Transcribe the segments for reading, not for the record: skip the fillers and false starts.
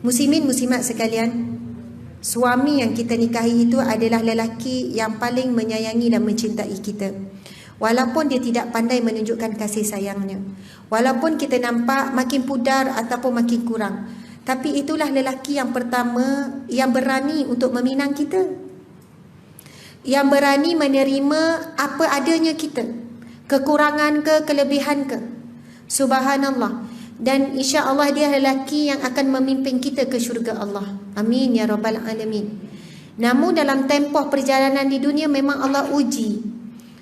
Muslimin muslimat sekalian, suami yang kita nikahi itu adalah lelaki yang paling menyayangi dan mencintai kita. Walaupun dia tidak pandai menunjukkan kasih sayangnya, walaupun kita nampak makin pudar ataupun makin kurang, tapi itulah lelaki yang pertama yang berani untuk meminang kita, yang berani menerima apa adanya kita, kekurangan ke kelebihan ke. Subhanallah. Dan insya-Allah dia lelaki yang akan memimpin kita ke syurga Allah. Amin ya rabbal alamin. Namun dalam tempoh perjalanan di dunia memang Allah uji.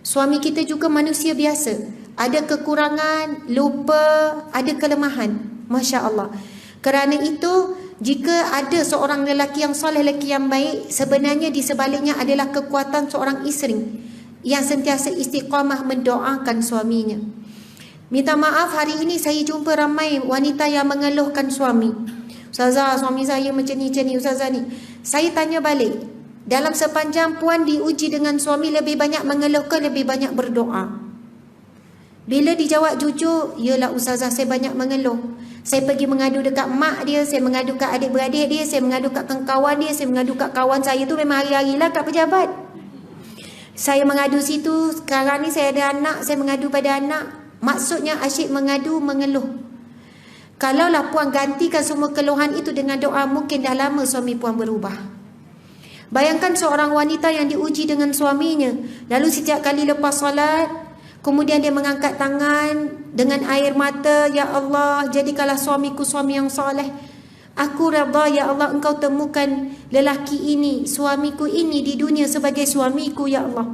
Suami kita juga manusia biasa, ada kekurangan, lupa, ada kelemahan. Masya Allah. Kerana itu, jika ada seorang lelaki yang soleh, lelaki yang baik, sebenarnya di sebaliknya adalah kekuatan seorang isteri yang sentiasa istiqamah mendoakan suaminya. Minta maaf, hari ini saya jumpa ramai wanita yang mengeluhkan suami. Ustazah, suami saya macam ni, Ustazah ni. Saya tanya balik, dalam sepanjang puan diuji dengan suami, lebih banyak mengeluh ke lebih banyak berdoa? Bila dijawab jujur, yalah Ustazah saya banyak mengeluh. Saya pergi mengadu dekat mak dia, saya mengadu kat adik-beradik dia, saya mengadu kat kawan dia, saya mengadu kat kawan saya tu memang hari-hari lah kat pejabat. Saya mengadu situ, sekarang ni saya ada anak, saya mengadu pada anak. Maksudnya asyik mengadu, mengeluh. Kalaulah puan gantikan semua keluhan itu dengan doa, mungkin dah lama suami puan berubah. Bayangkan seorang wanita yang diuji dengan suaminya, lalu setiap kali lepas solat, kemudian dia mengangkat tangan dengan air mata, ya Allah, jadikanlah suamiku suami yang soleh. Aku redha ya Allah, engkau temukan lelaki ini, suamiku ini di dunia sebagai suamiku ya Allah.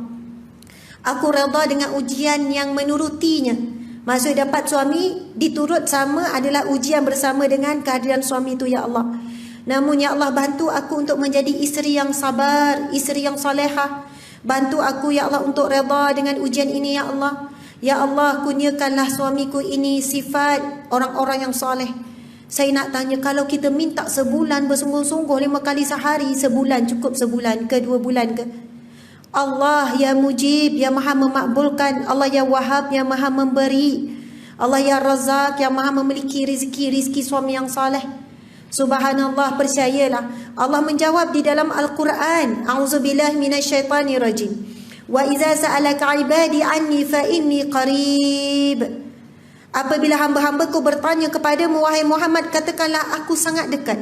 Aku redha dengan ujian yang menurutinya. Maksud dapat suami diturut sama adalah ujian bersama dengan kehadiran suami itu ya Allah. Namun ya Allah, bantu aku untuk menjadi isteri yang sabar, isteri yang salehah. Bantu aku ya Allah untuk redha dengan ujian ini ya Allah. Ya Allah, kurniakanlah suamiku ini sifat orang-orang yang soleh. Saya nak tanya, kalau kita minta sebulan bersungguh-sungguh 5 kali sehari, sebulan cukup, sebulan ke 2 bulan ke? Allah ya mujib, yang maha memakbulkan. Allah ya wahab, yang maha memberi. Allah ya razak, yang maha memiliki rizki suami yang saleh. Subhanallah, percayalah, Allah menjawab di dalam Al-Quran, a'udzubillahi minasyaitanirrajim, wa iza sa'alaka ibadi anni fa inni qarib. Apabila hamba-hambaku bertanya kepadamu wahai Muhammad, katakanlah aku sangat dekat.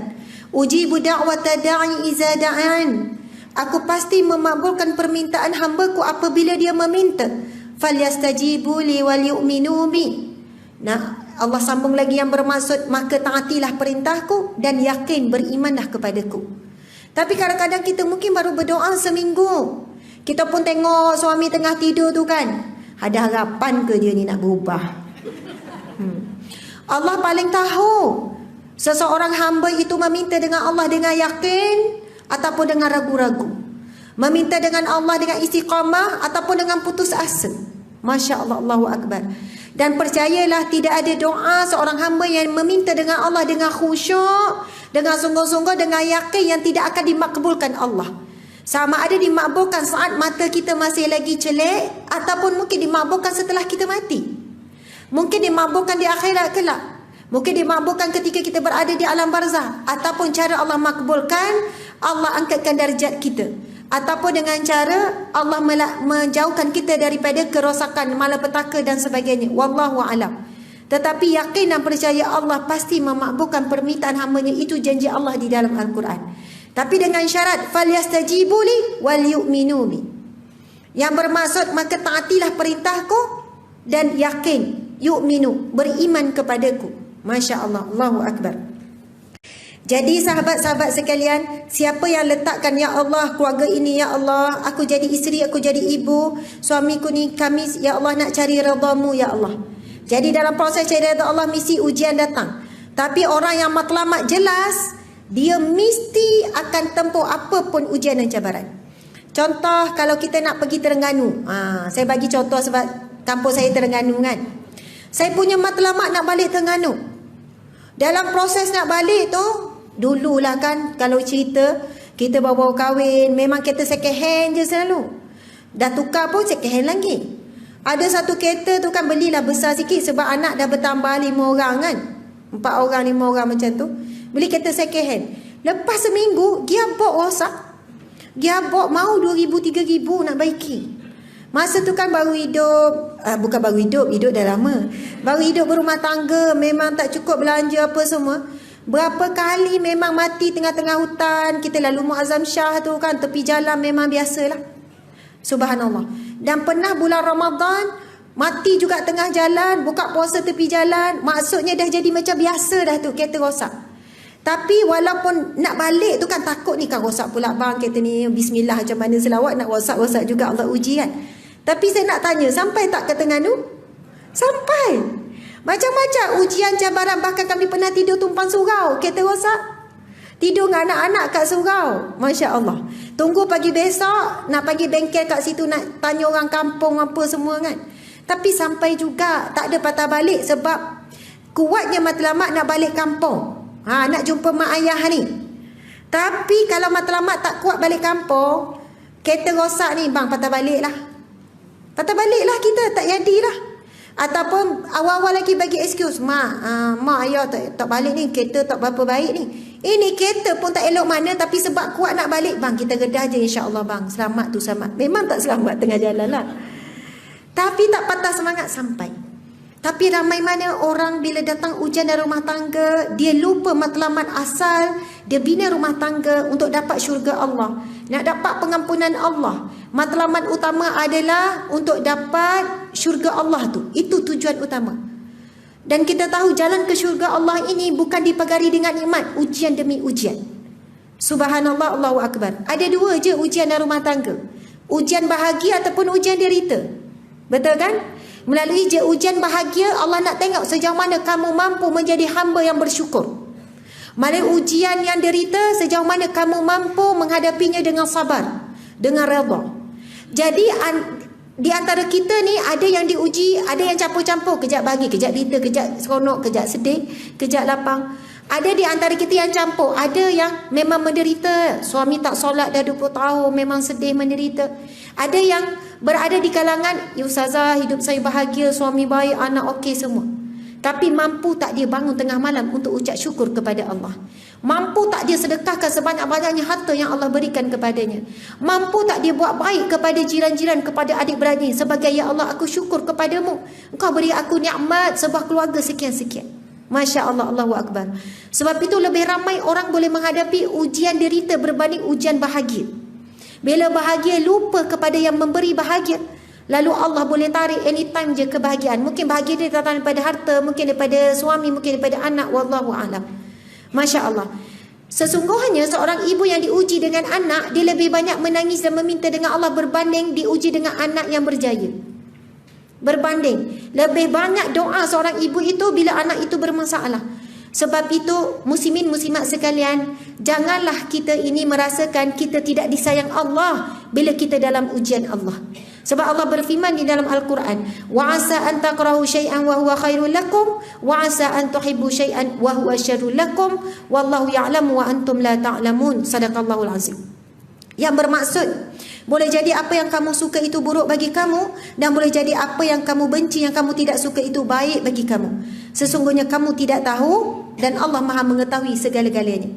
Ujibu da'wata da'i iza da'an. Aku pasti memakbulkan permintaan hambaku apabila dia meminta. Falyastajibu li wal yu'minu bi. Nah, Allah sambung lagi yang bermaksud, maka taatilah perintahku dan yakin berimanlah kepadaku. Tapi kadang-kadang kita mungkin baru berdoa seminggu, kita pun tengok suami tengah tidur tu kan, ada harapan ke dia ni nak berubah? Allah paling tahu seseorang hamba itu meminta dengan Allah dengan yakin ataupun dengan ragu-ragu, meminta dengan Allah dengan istiqamah ataupun dengan putus asa. Masya Allah, Allahu Akbar. Dan percayalah, tidak ada doa seorang hamba yang meminta dengan Allah dengan khusyuk, dengan sungguh-sungguh, dengan yakin yang tidak akan dimakbulkan Allah. Sama ada dimakbulkan saat mata kita masih lagi celik, ataupun mungkin dimakbulkan setelah kita mati. Mungkin dimakbulkan di akhirat kelak. Mungkin dimakbulkan ketika kita berada di alam barzah. Ataupun cara Allah makbulkan, Allah angkatkan darjat kita. Ataupun dengan cara Allah menjauhkan kita daripada kerosakan, malapetaka dan sebagainya. Wallahu a'lam. Tetapi yakin dan percaya Allah pasti memakbulkan permintaan hamba-Nya, itu janji Allah di dalam Al-Quran. Tapi dengan syarat falyastajibu li wal yu'minu bi. Yang bermaksud maka taatilah perintahku dan yakin, yu'minu, beriman kepadaku. Masya Allah, Allahu Akbar. Jadi sahabat-sahabat sekalian, siapa yang letakkan, ya Allah, keluarga ini, ya Allah, aku jadi isteri, aku jadi ibu, suamiku ni kami, ya Allah, nak cari redha-Mu, ya Allah. Jadi dalam proses cari redha Allah mesti ujian datang. Tapi orang yang matlamat jelas, dia mesti akan tempuh apapun ujian dan cabaran. Contoh, kalau kita nak pergi Terengganu, saya bagi contoh sebab kampung saya Terengganu kan. Saya punya matlamat nak balik Terengganu. Dalam proses nak balik tu, dululah kan, kalau cerita kita bawa kahwin, memang kereta second hand je selalu. Dah tukar pun second hand lagi. Ada satu kereta tu kan belilah besar sikit sebab anak dah bertambah 5 orang kan, 4 orang 5 orang macam tu. Beli kereta second hand. Lepas seminggu, gearbox rosak. Gearbox mau 2,000, 3,000 nak baiki. Masa tu kan baru hidup, bukan baru hidup dah lama. Baru hidup berumah tangga, memang tak cukup belanja apa semua. Berapa kali memang mati tengah-tengah hutan. Kita lalu Muazzam Shah tu kan, tepi jalan memang biasalah. Subhanallah. Dan pernah bulan Ramadan, mati juga tengah jalan, buka puasa tepi jalan. Maksudnya dah jadi macam biasa dah tu, kereta rosak. Tapi walaupun nak balik tu kan takut ni kan rosak pula bang kereta ni. Bismillah macam mana selawat nak rosak-rosak juga, Allah uji kan. Tapi saya nak tanya, sampai tak ke Terengganu? Sampai. Macam-macam ujian, cabaran. Bahkan kami pernah tidur tumpang surau, kereta rosak. Tidur dengan anak-anak kat surau. Masya Allah. Tunggu pagi besok, nak pergi bengkel kat situ, nak tanya orang kampung apa semua kan. Tapi sampai juga, tak ada patah balik sebab kuatnya matlamat nak balik kampung. Nak jumpa mak ayah ni. Tapi kalau matlamat tak kuat balik kampung, kereta rosak ni, bang patah balik lah. Patah balik lah kita, tak jadilah. Ataupun awal-awal lagi bagi excuse, mak ayah tak balik ni, kereta tak berapa baik ni. Ini kereta pun tak elok mana, tapi sebab kuat nak balik, bang kita redah je insya-Allah bang. Selamat tu selamat. Memang tak selamat tengah jalan lah. Tapi tak patah semangat sampai. Tapi ramai mana orang bila datang ujian dari rumah tangga, dia lupa matlamat asal, dia bina rumah tangga untuk dapat syurga Allah, nak dapat pengampunan Allah. Matlamat utama adalah untuk dapat syurga Allah tu. Itu tujuan utama. Dan kita tahu jalan ke syurga Allah ini bukan dipagari dengan nikmat, ujian demi ujian. Subhanallah, Allahu Akbar. Ada dua je ujian dalam rumah tangga. Ujian bahagia ataupun ujian derita. Betul kan? Melalui ujian bahagia, Allah nak tengok sejauh mana kamu mampu menjadi hamba yang bersyukur. Melalui ujian yang derita, sejauh mana kamu mampu menghadapinya dengan sabar, dengan redha. Jadi di antara kita ni ada yang diuji, ada yang campur-campur, kejap bahagia, kejap derita, kejap seronok, kejap sedih, kejap lapang. Ada di antara kita yang campur, ada yang memang menderita, suami tak solat dah 20 tahun, memang sedih menderita. Ada yang berada di kalangan, ya ustazah hidup saya bahagia, suami baik, anak okey semua. Tapi mampu tak dia bangun tengah malam untuk ucap syukur kepada Allah? Mampu tak dia sedekahkan sebanyak-banyaknya harta yang Allah berikan kepadanya? Mampu tak dia buat baik kepada jiran-jiran, kepada adik-beradik sebagai, ya Allah aku syukur kepadamu, Engkau beri aku nikmat sebuah keluarga sekian-sekian. Masya Allah, Allahu Akbar. Sebab itu lebih ramai orang boleh menghadapi ujian derita berbanding ujian bahagia. Bila bahagia lupa kepada yang memberi bahagia, lalu Allah boleh tarik anytime je kebahagiaan. Mungkin bahagia dia datang daripada harta, mungkin daripada suami, mungkin daripada anak, wallahu a'lam. Masya Allah. Sesungguhnya seorang ibu yang diuji dengan anak, dia lebih banyak menangis dan meminta dengan Allah berbanding diuji dengan anak yang berjaya. Berbanding. Lebih banyak doa seorang ibu itu bila anak itu bermasalah. Sebab itu muslimin muslimat sekalian, janganlah kita ini merasakan kita tidak disayang Allah bila kita dalam ujian Allah. Sebab Allah berfirman di dalam Al-Quran, wa asa an takrahu syai'an wa huwa khairul lakum wa asa an tuhibbu syai'an wa huwa syarrul lakum wallahu ya'lamu wa antum la ta'lamun. Sadaqallahul azim. Yang bermaksud, boleh jadi apa yang kamu suka itu buruk bagi kamu, dan boleh jadi apa yang kamu benci, yang kamu tidak suka itu baik bagi kamu. Sesungguhnya kamu tidak tahu dan Allah Maha mengetahui segala-galanya.